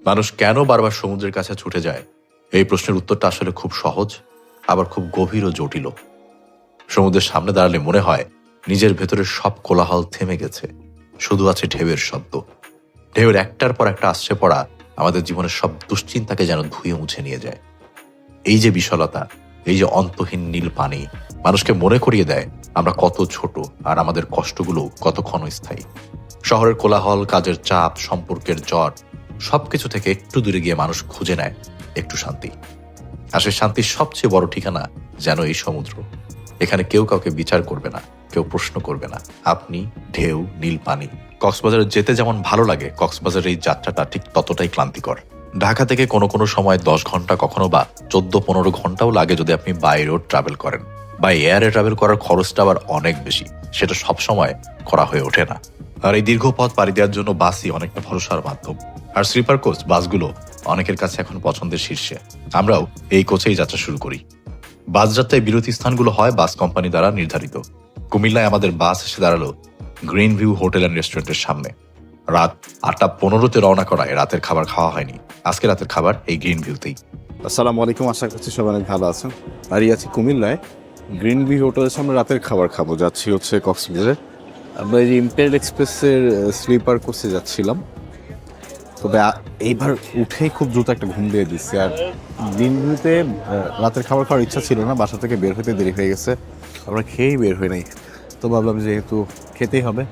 মানুষ কেন বারবার সমুদ্রের কাছে ছুটে যায়? এই প্রশ্নের উত্তরটা আসলে খুব সহজ, আবার খুব গভীর ও জটিল। সমুদ্রের সামনে দাঁড়ালে মনে হয় নিজের ভেতরের সব কোলাহল থেমে গেছে, শুধু আছে ঢেউয়ের শব্দ। ঢেউয়ের একটার পর একটা আসছে পড়া আমাদের জীবনের সব দুশ্চিন্তাকে যেন ধুয়ে মুছে নিয়ে যায়। এই যে বিশালতা, এই যে অন্তহীন নীল পানি মানুষকে মনে করিয়ে দেয় আমরা কত ছোট, আর আমাদের কষ্টগুলো কত ক্ষণস্থায়ী। শহরের কোলাহল, কাজের চাপ, সম্পর্কের জট, সবকিছু থেকে একটু দূরে গিয়ে মানুষ খুঁজে নেয় একটু শান্তি। আর সেই শান্তির সবচেয়ে বড় ঠিকানা যেন এই সমুদ্র। এখানে কেউ কাউকে বিচার করবে না, কেউ প্রশ্ন করবে না। আপনি, ঢেউ, নীল পানি। কক্সবাজারে যেতে যেমন ভালো লাগে, কক্সবাজারের এই যাত্রাটা ঠিক ততটাই ক্লান্তিকর। ঢাকা থেকে কোনো কোনো সময় 10 ঘন্টা, কখনো বা 14-15 ঘন্টাও লাগে যদি আপনি বাই রোড ট্রাভেল করেন। বাই এয়ারে ট্রাভেল করার খরচটা আবার অনেক বেশি, সেটা সবসময় করা হয়ে ওঠে না। আর এই দীর্ঘ পথ পাড়ি দেওয়ার জন্য বাসই অনেকটা ভরসার মাধ্যম। আর স্লিপার কোচ বাসগুলো অনেকের কাছে এখন পছন্দের শীর্ষে। আমরাও এই কোচেই যাত্রা শুরু করি। বাস যাত্রায় বিরতি স্থানগুলো হয় বাস কোম্পানি দ্বারা নির্ধারিত। কুমিল্লায় আমাদের বাস এসে দাঁড়ালো গ্রিন ভিউ হোটেল অ্যান্ড রেস্টুরেন্টের সামনে। রাত 8:15 রওনা করায় রাতের খাবার খাওয়া হয়নি। আজকে রাতের খাবার এই গ্রিন ভিউতেই। আসসালামু আলাইকুম, আশা করছি সবাই অনেক ভালো আছেন। দাঁড়িয়ে আছি কুমিল্লায় গ্রিন ভিউ হোটেলের সামনে, রাতের খাবার খাবো। যাচ্ছি হচ্ছে কক্সবাজারে। আমরা এই যে ইম্পেরিয়াল এক্সপ্রেসের স্লিপার কোচে যাচ্ছিলাম, তবে এইবার উঠেই খুব দ্রুত একটা ঘুম দিয়ে দিচ্ছি। আর গ্রিন ভিউতে রাতের খাবার খাওয়ার ইচ্ছা ছিল না, বাসা থেকে বের হতে দেরি হয়ে গেছে, আমরা খেয়েই বের হয়ে নাই। তো ভাবলাম যেহেতু খেতেই হবে,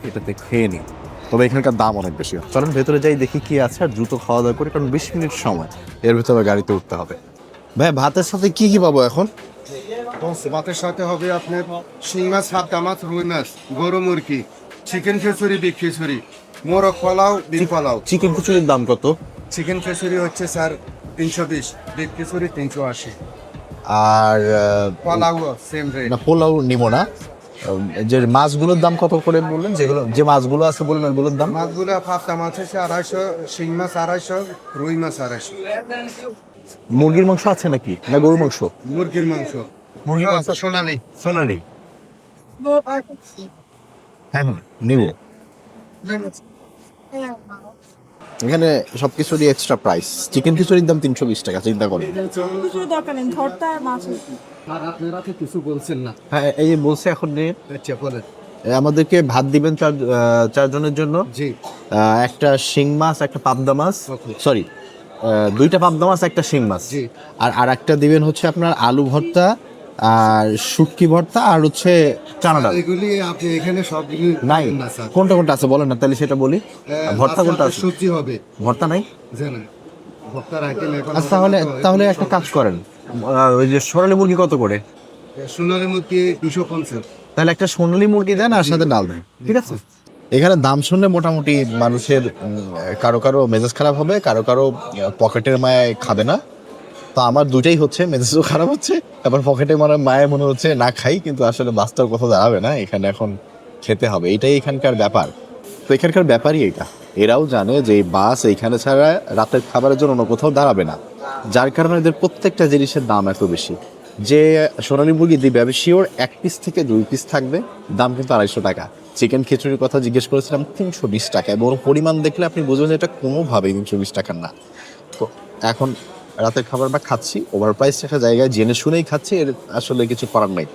এটাতে খেয়ে নিই। তবে এখানকার দাম অনেক বেশি। চলেন ভেতরে যাই, দেখি কি আছে, আর দ্রুত খাওয়া দাওয়া করি, কারণ 20 মিনিট সময়, এর ভেতরে গাড়িতে উঠতে হবে। ভাই, ভাতের সাথে কি কি পাবো এখন? ভাতের সাথে হবে আপনার শিং মাছ, সাপটা মাছ, রুই মাছ, গরু মুরগি, চিকেন খিচুড়ি, বিফ খিচুড়ি, মোরগ পোলাও, বিফ পোলাও। চিকেন খিচুড়ির দাম কত? চিকেন খিচুড়ি হচ্ছে স্যার 320, বিফ খিচুড়ি 380, আর পোলাও সেম রেট। না, পোলাও নিব না। যে মাছগুলোর দাম কত করে বললেন? যেগুলো যে মাছগুলো আছে বললেন ওইগুলোর দাম? মাছগুলো পাঁচটা মাছ হচ্ছে 250, শিং মাছ 250, রুই মাছ 250। মুরগির মাংস আছে নাকি, না গরুর মাংস? মুরগির মাংস, মুরগির মাংস সোনালি। সোনালি। হ্যাঁ, নিব। এখানে সবকিছু দিয়ে এক্সট্রা প্রাইস। চিকেন খিচুড়ির দাম 320 টাকা, চিন্তা করেন। কিছুর দরকার নেই, ভর্তা আর মাছ। আর আপনারা তো কিছু বলছেন না। হ্যাঁ, এই যে বলছে এখন নিয়ে আচ্ছা বলেন। আমাদেরকে ভাত দিবেন চারজনের জন্য। জি, একটা শিং মাছ, একটা পাবদা মাছ, Okay. সরি, 2টা পাবদা মাছ, একটা শিং মাছ। জি। আর একটা দিবেন হচ্ছে আপনার আলু ভর্তা, আর শুটকি ভর্তা, আর হচ্ছে চানা ডাল। এগুলি আপনি এখানে সবগুলি নাই, না স্যার। কোনটা কোনটা আছে বলেন না, তাহলে সেটা বলি। ভর্তা কোনটা আছে? সবজি হবে, ভর্তা নাই? জানেন ভর্তার আইটেম এখন। আচ্ছা, তাহলে একটা কাজ করেন, ওই যে সোনালী মুরগি কত করে? সোনালী মুরগি 250। তাহলে একটা সোনালী মুরগি দেন, আর সাথে ডাল দেন, ঠিক আছে? এখানে দাম শুনলে মোটামুটি মানুষের কারো কারো মেজাজ খারাপ হবে, কারো কারো পকেটের মায়ায় খাবে না। তো আমার দুটাই হচ্ছে, মেজাজও খারাপ হচ্ছে, আবার পকেটে মায়ে মনে হচ্ছে না খাই, কিন্তু আসলে বাস্তব কথা দাঁড়াবে না, এখানে এখন খেতে হবে। এইটাই এখানকার ব্যাপার। তো এখানকার ব্যাপারই এটা। এরাও জানে যে এই বাস এইখানে ছাড়া রাতের খাবারের জন্য অন্য কোথাও দাঁড়াবে না, যার কারণে এদের প্রত্যেকটা জিনিসের দাম এত বেশি। যে সোনালী মুরগি দিবে আমি শিওর 1 পিস থেকে 2 পিস থাকবে, দাম কিন্তু 250 টাকা। চিকেন খিচুড়ির কথা জিজ্ঞেস করেছিলাম, 320 টাকা, এবং পরিমাণ দেখলে আপনি বুঝবেন যে এটা কোনোভাবেই 320 টাকার না। তো এখন রাতের খাবার বা খাচ্ছি, ওভার প্রাইস একটা জায়গায় জেনে শুনেই খাচ্ছি, এর আসলে কিছু করার নাই।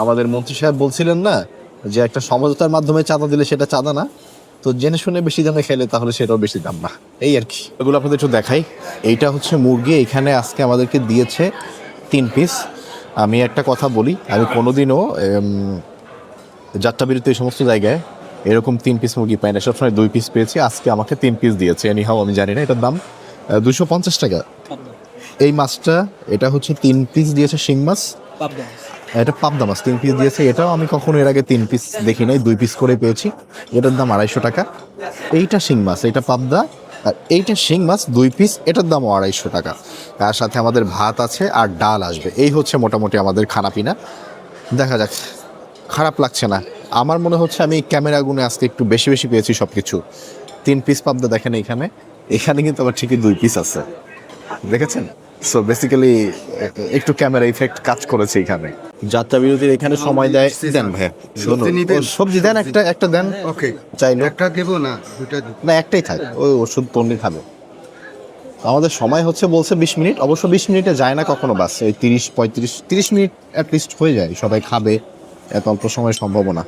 আমাদের মন্ত্রী সাহেব বলছিলেন না যে একটা সমঝোতার মাধ্যমে চাঁদা দিলে সেটা চাঁদা না, তো জেনে শুনে বেশি দামে খেলে তাহলে সেটাও বেশি দাম না, এই আর কি। এগুলো আপনাদের একটু দেখাই। এইটা হচ্ছে মুরগি, এখানে আজকে আমাদেরকে দিয়েছে 3 পিস। আমি একটা কথা বলি, আমি কোনোদিনও যাত্রাবিরতি এই সমস্ত জায়গায় এরকম 3 পিস মুরগি পাই না, সবসময় 2 পিস পেয়েছি। আজকে আমাকে 3 পিস দিয়েছে, এনিহাও আমি জানি না, এটার দাম 250 টাকা। এই মাছটা, এটা হচ্ছে 3 পিস দিয়েছে শিং মাছ, এটা পাবদা মাছ 3 পিস দিয়েছে। এটাও আমি কখনো এর আগে 3 পিস দেখি নাই, 2 পিস করে পেয়েছি। এটার দাম 250 টাকা। এইটা শিং মাছ, এটা পাবদা, আর এইটা শিং মাছ 2 পিস, এটার দামও 250 টাকা। তার সাথে আমাদের ভাত আছে আর ডাল আসবে। এই হচ্ছে মোটামুটি আমাদের খানাপিনা। দেখা যাক, খারাপ লাগছে না। আমার মনে হচ্ছে আমি ক্যামেরা গুনে আজকে একটু বেশি বেশি পেয়েছি সব কিছু। 3 পিস পাবদা দেখেন এখানে, এখানে কিন্তু আবার ঠিকই 2 পিস আছে, দেখেছেন? সো বেসিক্যালি একটু ক্যামেরা ইফেক্ট কাজ করেছে এখানে। যাত্রা বিরতির এখানে সময় দেয়। দেন ভাই, সবজি নিবেন? সবজি দেন, একটা দেন। ওকে, চাইলো একটা দেবো না দুটা দেবো? না, একটাই থাক, ওই ওষুধ পণ্যি খাবে। আমাদের সময় হচ্ছে বলছে 20 মিনিট, অবশ্য 20 মিনিটে যায় না কখনো বাস, এই 30-35-30 মিনিট অ্যাটলিস্ট হয়ে যায়, সবাই খাবে, এত অল্প সময় সম্ভব না।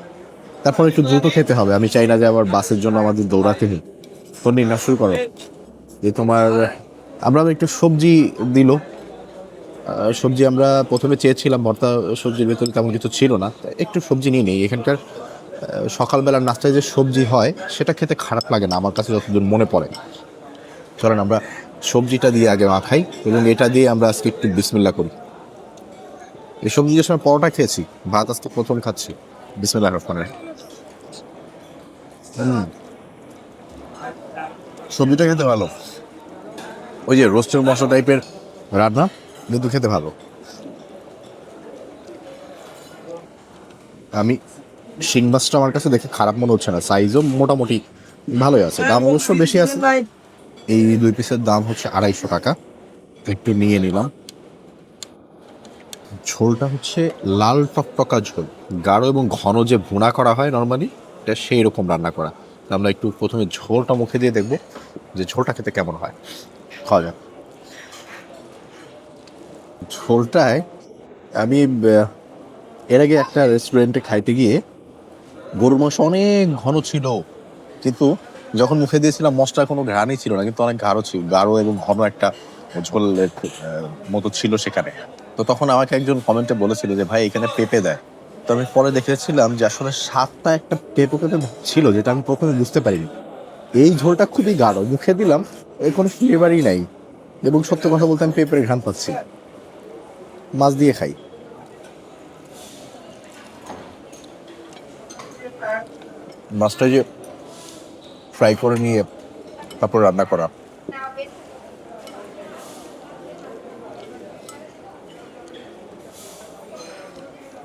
তারপর একটু দ্রুত খেতে হবে, আমি চাই না যে আবার বাসের জন্য আমাদের দৌড়াতে নেই। তো নিন না, শুরু করো। যে তোমার আমরা একটু সবজি দিল, সবজি আমরা প্রথমে চেয়েছিলাম, ভর্তা সবজির ভেতরে তেমন কিছু ছিল না, একটু সবজি নিয়ে নেই। এখানকার সকালবেলার নাস্তায় যে সবজি হয় সেটা খেতে খারাপ লাগে না আমার কাছে যতদূর মনে পড়ে। চলেন আমরা সবজিটা দিয়ে আগে মাখাই এবং এটা দিয়ে আমরা আজকে একটু বিসমিল্লাহ করি। এই সবজি দিয়ে সময় পরোটা খেয়েছি, ভাত আজকে প্রথম খাচ্ছি। বিসমিল্লাহ রহমানির রহিম। সবজিটা খেতে ভালো, ওই যে রোস্টের মশলা টাইপের রান্না, কিন্তু খেতে ভালো। আমি শিং মাছটা আমার কাছে দেখে খারাপ মনে হচ্ছে না, সাইজও মোটামুটি ভালোই আছে, দাম অবশ্য বেশি আছে। এই 2 পিসের দাম হচ্ছে 250 টাকা। একটু নিয়ে নিলাম। ঝোলটা হচ্ছে লাল টকটকা ঝোল, গাঢ় এবং ঘন যে ভুনা করা হয় নর্মালি, এটা সেই রকম রান্না করা। আমরা একটু প্রথমে ঝোলটা মুখে দিয়ে দেখবো যে ঝোলটা খেতে কেমন হয়। খাওয়া যাক। ঝোলটায় আমি এর আগে একটা রেস্টুরেন্টে খাইতে গিয়ে গরুর মাংস অনেক ঘন ছিল, কিন্তু যখন মুখে দিয়েছিলাম মশলার কোনো ঘ্রাণই ছিল না, কিন্তু অনেক গাঢ় ছিল, গাঢ় এবং ঘন একটা ঝোলের মতো ছিল সেখানে। তো তখন আমাকে একজন কমেন্টে বলেছিল যে ভাই এখানে পেঁপে দেয়। তো আমি পরে দেখেছিলাম যে আসলে স্বাদটা একটা পেঁপে পেঁপে ছিল, যেটা আমি প্রথমে বুঝতে পারিনি। এই ঝোলটা খুবই গাঢ়, মুখে দিলাম এর কোনো ফ্লেভারই নাই, এবং সত্য কথা বলতে আমি পেঁপের ঘ্রাণ পাচ্ছি। মাছ দিয়ে খাই। মাছটা যে ফ্রাই করে নিয়ে তারপর রান্না করা,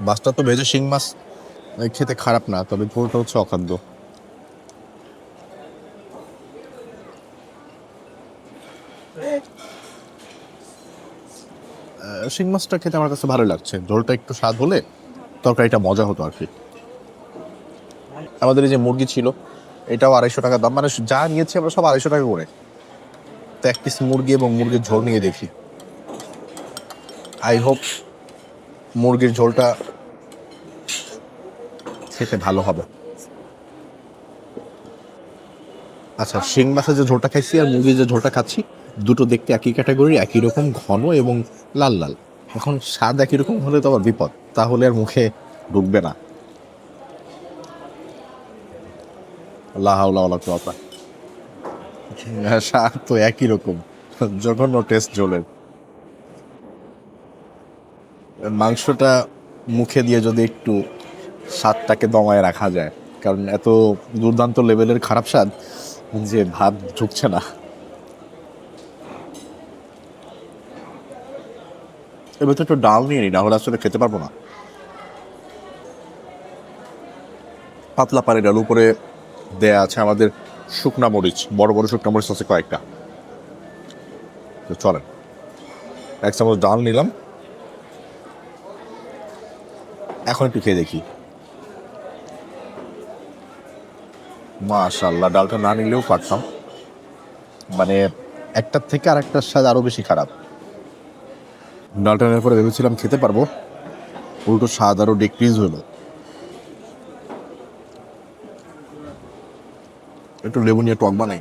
মাছটা তো ভেজে শিং মাছ খেতে খারাপ না, তবে ঝোলটা হচ্ছে অখাদ্য। শিং মাছটা খেতে আমার কাছে ভালো লাগছে, ঝোলটা একটু স্বাদ হলে তরকারিটা মজা হতো আর কি। আমাদের এই যে মুরগি ছিল, এটাও 250 টাকা দাম, মানে যা নিয়েছি আমরা সব 250 টাকা করে। তো 1 পিস মুরগি এবং মুরগির ঝোল নিয়ে দেখি। আই হোপ মুরগির ঝোলটা খেতে ভালো হবে। আচ্ছা, শিং মাছের যে ঝোলটা খাইছি আর মুরগির যে ঝোলটা খাচ্ছি, দুটো দেখতে একই ক্যাটাগরি, একই রকম ঘন এবং লাল লাল। এখন স্বাদ একই রকম হলে তো আবার বিপদ, তাহলে আর মুখে ঢুকবে না। লা হাওলা ওয়ালা কুওয়াতা। স্বাদ তো একই রকম, জঘন্য টেস্ট ঝোলের। মাংসটা মুখে দিয়ে যদি একটু স্বাদটাকে দমায় রাখা যায়, কারণ এত দুর্দান্ত লেভেলের খারাপ স্বাদ যে ভাত ঢুকছে না। এবার তো একটু ডাল নিয়ে নিই, না হলে আসলে খেতে পারবো না। পাতলা পানি ডাল, উপরে দেয়া আছে আমাদের শুকনা মরিচ, বড় বড় শুকনা মরিচ আছে কয়েকটা। তো চলেন 1 চামচ ডাল নিলাম, এখন একটু খেয়ে দেখি। মাশাআল্লাহ, ডালটা না নিলেও পারতাম, মানে একটার থেকে আর একটার স্বাদ আরো বেশি খারাপ। ডালটা নেওয়ার পরে ভেবেছিলাম খেতে পারবো, উল্টো স্বাদ আরো ডিক্রিজ হলো। একটু লেবু নিয়ে টক বানাই।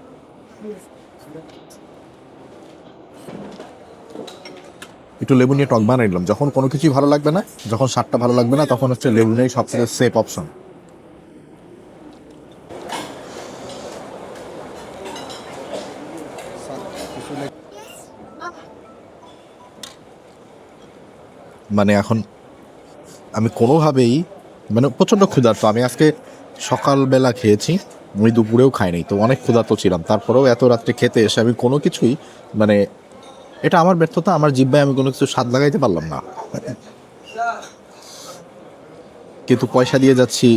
একটু লেবু নিয়ে টক বানাই নিলাম। যখন কোনো কিছুই ভালো লাগবে না, যখন স্বাদটা ভালো লাগবে না, তখন হচ্ছে লেবু নিয়েই সবথেকে সেফ অপশন। মানে এখন আমি কোনোভাবেই, মানে প্রচণ্ড ক্ষুধার্ত। আমি আজকে সকালবেলা খেয়েছি, আমি দুপুরেও খাইনি, তো অনেক ক্ষুধার্ত ছিলাম। তারপরেও এত রাত্রে খেতে এসে আমি কোনো কিছুই, মানে এটা আমার ব্যর্থতা, আমার জিহ্বায় আমি কোনো কিছু স্বাদ লাগাইতে পারলাম না। কিন্তু পয়সা দিয়ে যাচ্ছি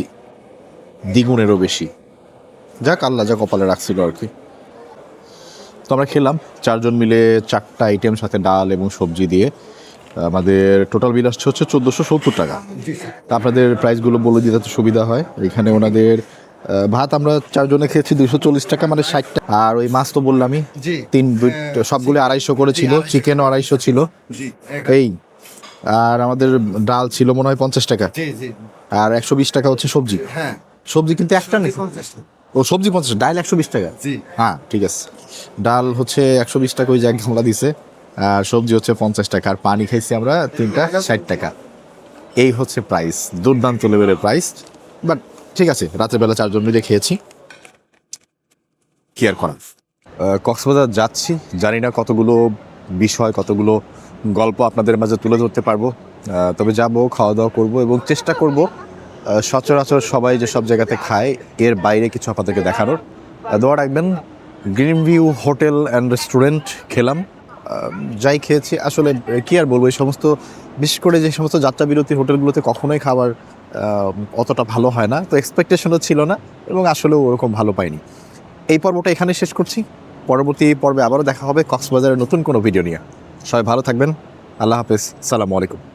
দ্বিগুণেরও বেশি। যাক, আল্লাহ যা কপালে রাখছিল আর কি। তো আমরা খেলাম 4 জন মিলে 4টা আইটেম, সাথে ডাল এবং সবজি দিয়ে। আমাদের টোটাল বিল আসছে হচ্ছে 1470 টাকা। তা আপনাদের প্রাইসগুলো বলে দিতে তো সুবিধা হয়। এখানে ওনাদের ভাত আমরা 4 জনে খেয়েছি 240 টাকা, মানে 60 টাকা। আর ওই মাছ তো বললামই জি। সবগুলো 250 করে ছিল, চিকেন 250 ছিল জি এই। আর আমাদের ডাল ছিল মনে হয় 50 টাকা, জি জি আর 120 টাকা হচ্ছে সবজি। হ্যাঁ সবজি কিন্তু একটা নেই, 50 ও সবজি 50, ডাল 120 টাকা। জি হ্যাঁ ঠিক আছে, ডাল হচ্ছে 120 টাকা ওই যে এক গামলা দিছে, আর সবজি হচ্ছে 50 টাকা, আর পানি খাইছি আমরা 3টা 60 টাকা। এই হচ্ছে প্রাইস, দুর্দান্ত লেভেলের প্রাইস। বাট ঠিক আছে, রাতের বেলা 4 জন মিলে খেয়েছি, কি আর করার। কক্সবাজার যাচ্ছি, জানি না কতগুলো বিষয় কতগুলো গল্প আপনাদের মাঝে তুলে ধরতে পারবো, তবে যাব, খাওয়া দাওয়া করবো এবং চেষ্টা করব সচরাচর সবাই যে সব জায়গাতে খায় এর বাইরে কিছু আপনাদেরকে দেখানোর। দোয়া রাখবেন। Green view hotel and restaurant খেলাম, যাই খেয়েছি আসলে কি আর বলবো, এই সমস্ত বিশেষ করে যে সমস্ত যাত্রা বিরতির হোটেলগুলোতে কখনোই খাবার অতটা ভালো হয় না, তো এক্সপেকটেশনও ছিল না এবং আসলেও ওরকম ভালো পাইনি। এই পর্বটা এখানে শেষ করছি, পরবর্তী পর্বে আবারও দেখা হবে কক্সবাজারের নতুন কোনো ভিডিও নিয়ে। সবাই ভালো থাকবেন, আল্লাহ হাফেজ, সালামু আলাইকুম।